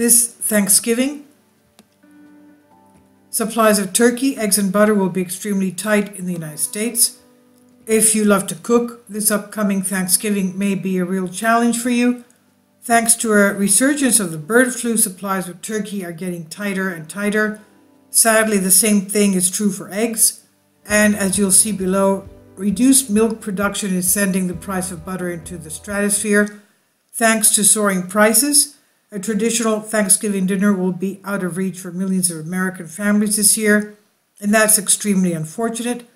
This Thanksgiving, supplies of turkey, eggs, and butter will be extremely tight in the United States. If you love to cook, this upcoming Thanksgiving may be a real challenge for you. Thanks to a resurgence of the bird flu, supplies of turkey are getting tighter and tighter. Sadly, the same thing is true for eggs. And as you'll see below, reduced milk production is sending the price of butter into the stratosphere. Thanks to soaring prices, a traditional Thanksgiving dinner will be out of reach for millions of American families this year, and that's extremely unfortunate.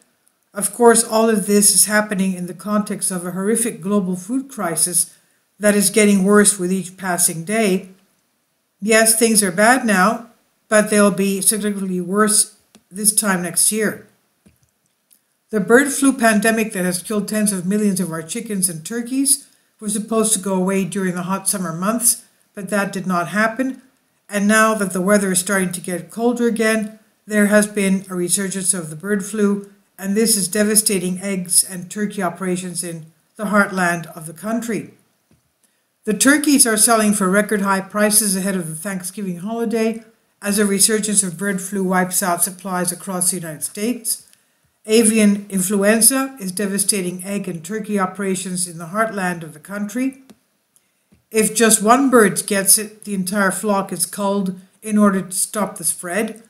Of course, all of this is happening in the context of a horrific global food crisis that is getting worse with each passing day. Yes, things are bad now, but they'll be significantly worse this time next year. The bird flu pandemic that has killed tens of millions of our chickens and turkeys was supposed to go away during the hot summer months, but that did not happen. And now that the weather is starting to get colder again, there has been a resurgence of the bird flu, and this is devastating eggs and turkey operations in the heartland of the country. The turkeys are selling for record high prices ahead of the Thanksgiving holiday as a resurgence of bird flu wipes out supplies across the United States. Avian influenza is devastating egg and turkey operations in the heartland of the country. If just one bird gets it, the entire flock is culled in order to stop the spread.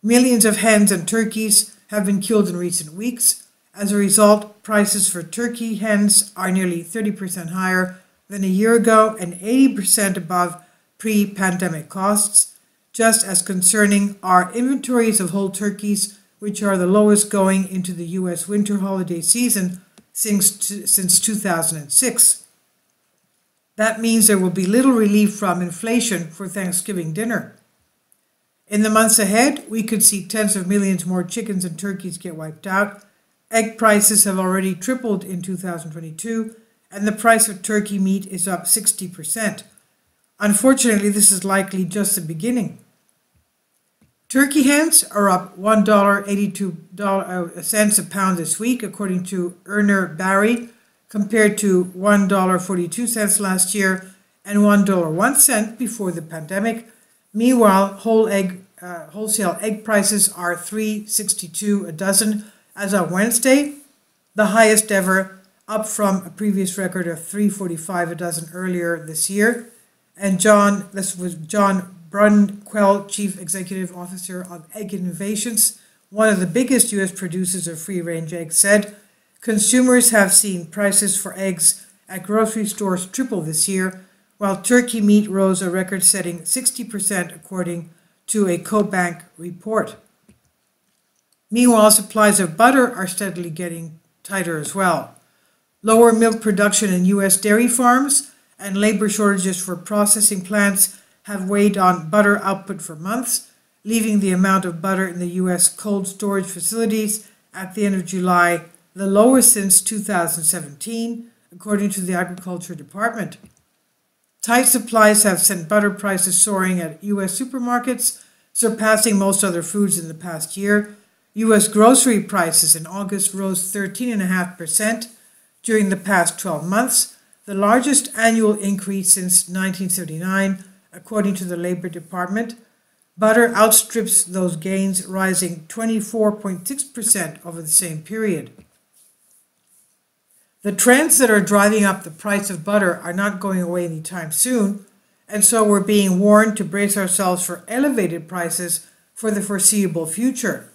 Millions of hens and turkeys have been killed in recent weeks. As a result, prices for turkey hens are nearly 30% higher than a year ago and 80% above pre-pandemic costs. Just as concerning are inventories of whole turkeys, which are the lowest going into the U.S. winter holiday season since 2006. That means there will be little relief from inflation for Thanksgiving dinner. In the months ahead, we could see tens of millions more chickens and turkeys get wiped out. Egg prices have already tripled in 2022, and the price of turkey meat is up 60%. Unfortunately, this is likely just the beginning. Turkey hens are up $1.82 a pound this week, according to Erner Barry, compared to $1.42 last year and $1.01 before the pandemic. Meanwhile, wholesale egg prices are $3.62 a dozen as of Wednesday, the highest ever, up from a previous record of $3.45 a dozen earlier this year. And this was John Brunquell, Chief Executive Officer of Egg Innovations, one of the biggest U.S. producers of free-range eggs, said, "Consumers have seen prices for eggs at grocery stores triple this year, while turkey meat rose a record-setting 60% according to a CoBank report." Meanwhile, supplies of butter are steadily getting tighter as well. Lower milk production in U.S. dairy farms and labor shortages for processing plants have weighed on butter output for months, leaving the amount of butter in the U.S. cold storage facilities at the end of July the lowest since 2017, according to the Agriculture Department. Tight supplies have sent butter prices soaring at U.S. supermarkets, surpassing most other foods in the past year. U.S. grocery prices in August rose 13.5% during the past 12 months, the largest annual increase since 1979, according to the Labor Department. Butter outstrips those gains, rising 24.6% over the same period. The trends that are driving up the price of butter are not going away anytime soon, and so we're being warned to brace ourselves for elevated prices for the foreseeable future.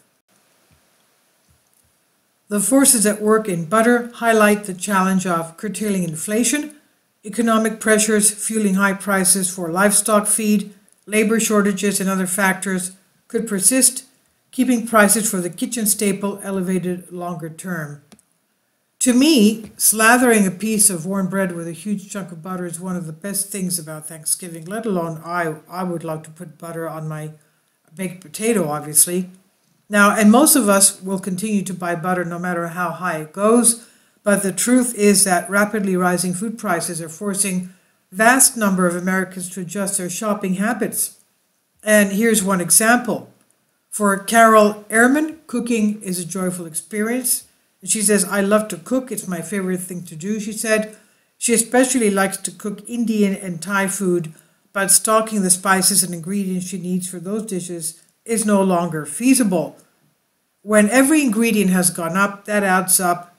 The forces at work in butter highlight the challenge of curtailing inflation, economic pressures fueling high prices for livestock feed, labor shortages, and other factors could persist, keeping prices for the kitchen staple elevated longer term. To me, slathering a piece of warm bread with a huge chunk of butter is one of the best things about Thanksgiving, let alone I would love to put butter on my baked potato, obviously. Now, and most of us will continue to buy butter no matter how high it goes, but the truth is that rapidly rising food prices are forcing vast number of Americans to adjust their shopping habits. And here's one example. For Carol Ehrman, cooking is a joyful experience. She says, "I love to cook. It's my favorite thing to do," she said. She especially likes to cook Indian and Thai food, but stocking the spices and ingredients she needs for those dishes is no longer feasible. When every ingredient has gone up, that adds up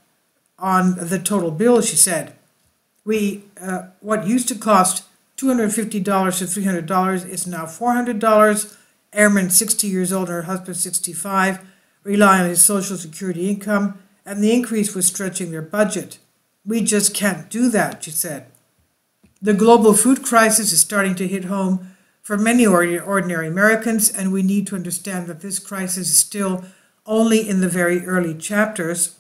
on the total bill, she said. What used to cost $250 to $300 is now $400. Airman, 60 years old, and her husband, 65, rely on his Social Security income, and the increase was stretching their budget. We just can't do that, she said. The global food crisis is starting to hit home for many ordinary Americans, and we need to understand that this crisis is still only in the very early chapters.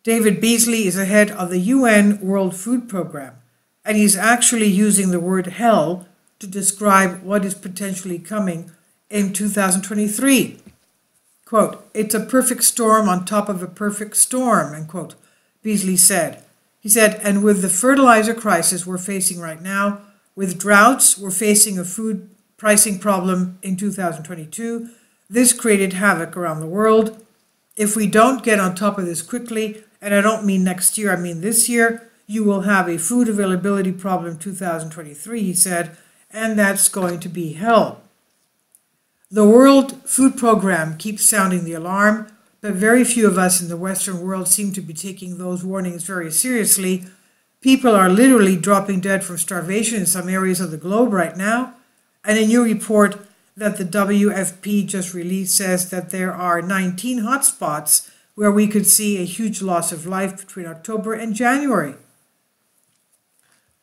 David Beasley is the head of the UN World Food Program, and he's actually using the word hell to describe what is potentially coming in 2023. Quote, "It's a perfect storm on top of a perfect storm," end quote, Beasley said. He said, and with the fertilizer crisis we're facing right now, with droughts, we're facing a food pricing problem in 2022. This created havoc around the world. If we don't get on top of this quickly, and I don't mean next year, I mean this year, you will have a food availability problem in 2023, he said, and that's going to be hell. The World Food Program keeps sounding the alarm, but very few of us in the Western world seem to be taking those warnings very seriously. People are literally dropping dead from starvation in some areas of the globe right now, and a new report that the WFP just released says that there are 19 hotspots where we could see a huge loss of life between October and January.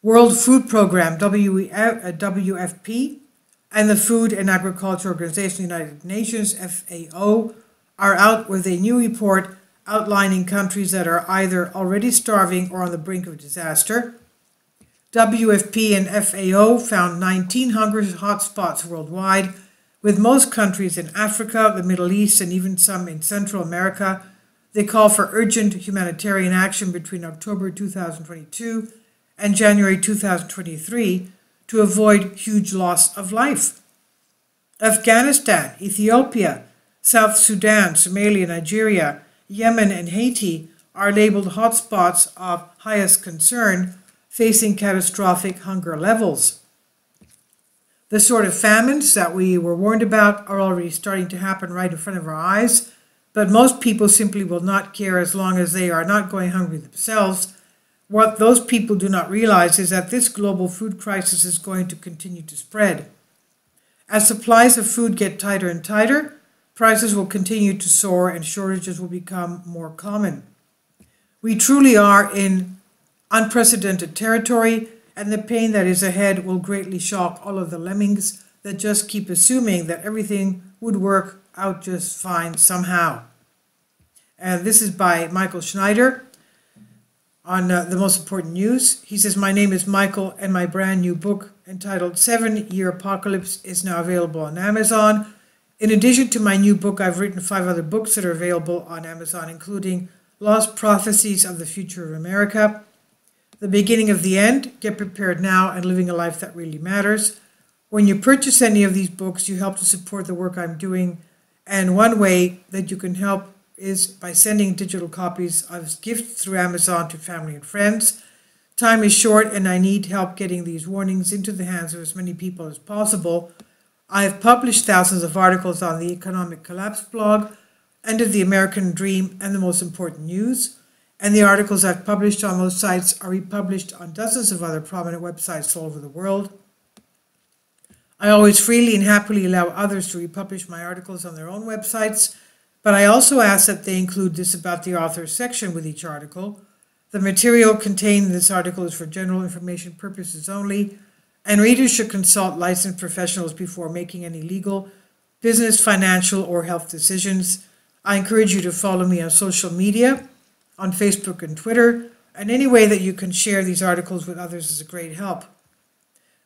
World Food Program, WFP, and the Food and Agriculture Organization of the United Nations, FAO, are out with a new report outlining countries that are either already starving or on the brink of disaster. WFP and FAO found 19 hunger hotspots worldwide, with most countries in Africa, the Middle East, and even some in Central America. They call for urgent humanitarian action between October 2022 and January 2023 to avoid huge loss of life. Afghanistan, Ethiopia, South Sudan, Somalia, Nigeria, Yemen, and Haiti are labeled hotspots of highest concern, facing catastrophic hunger levels. The sort of famines that we were warned about are already starting to happen right in front of our eyes, but most people simply will not care as long as they are not going hungry themselves. What those people do not realize is that this global food crisis is going to continue to spread. As supplies of food get tighter and tighter, prices will continue to soar and shortages will become more common. We truly are in unprecedented territory, and the pain that is ahead will greatly shock all of the lemmings that just keep assuming that everything would work out just fine somehow. And this is by Michael Schneider on The Most Important News. He says, "My name is Michael, and my brand new book entitled 7-Year Apocalypse is now available on Amazon. In addition to my new book, I've written 5 other books that are available on Amazon, including Lost Prophecies of the Future of America, The Beginning of the End, Get Prepared Now, and Living a Life That Really Matters. When you purchase any of these books, you help to support the work I'm doing, and one way that you can help is by sending digital copies as gifts through Amazon to family and friends. Time is short, and I need help getting these warnings into the hands of as many people as possible. I have published thousands of articles on the Economic Collapse blog, End of the American Dream, and The Most Important News, and the articles I've published on those sites are republished on dozens of other prominent websites all over the world. I always freely and happily allow others to republish my articles on their own websites, but I also ask that they include this about the author section with each article. The material contained in this article is for general information purposes only, and readers should consult licensed professionals before making any legal, business, financial, or health decisions. I encourage you to follow me on social media, on Facebook and Twitter, and any way that you can share these articles with others is a great help.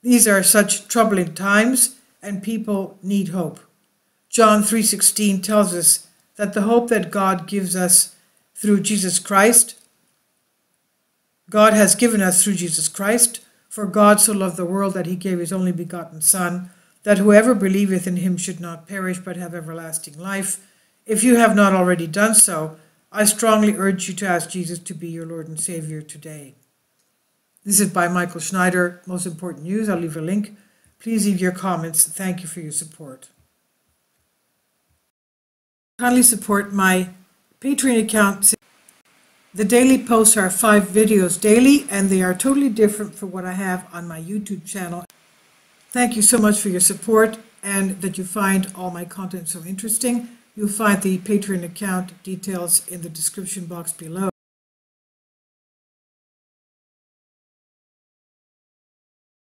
These are such troubling times, and people need hope. John 3:16 tells us that the hope that God gives us through Jesus Christ, God has given us through Jesus Christ, for God so loved the world that he gave his only begotten Son, that whoever believeth in him should not perish but have everlasting life. If you have not already done so, I strongly urge you to ask Jesus to be your Lord and Savior today. This is by Michael Schneider, Most Important News. I'll leave a link. Please leave your comments. Thank you for your support. Kindly support my Patreon account. The daily posts are 5 videos daily, and they are totally different from what I have on my YouTube channel. Thank you so much for your support and that you find all my content so interesting. You'll find the Patreon account details in the description box below.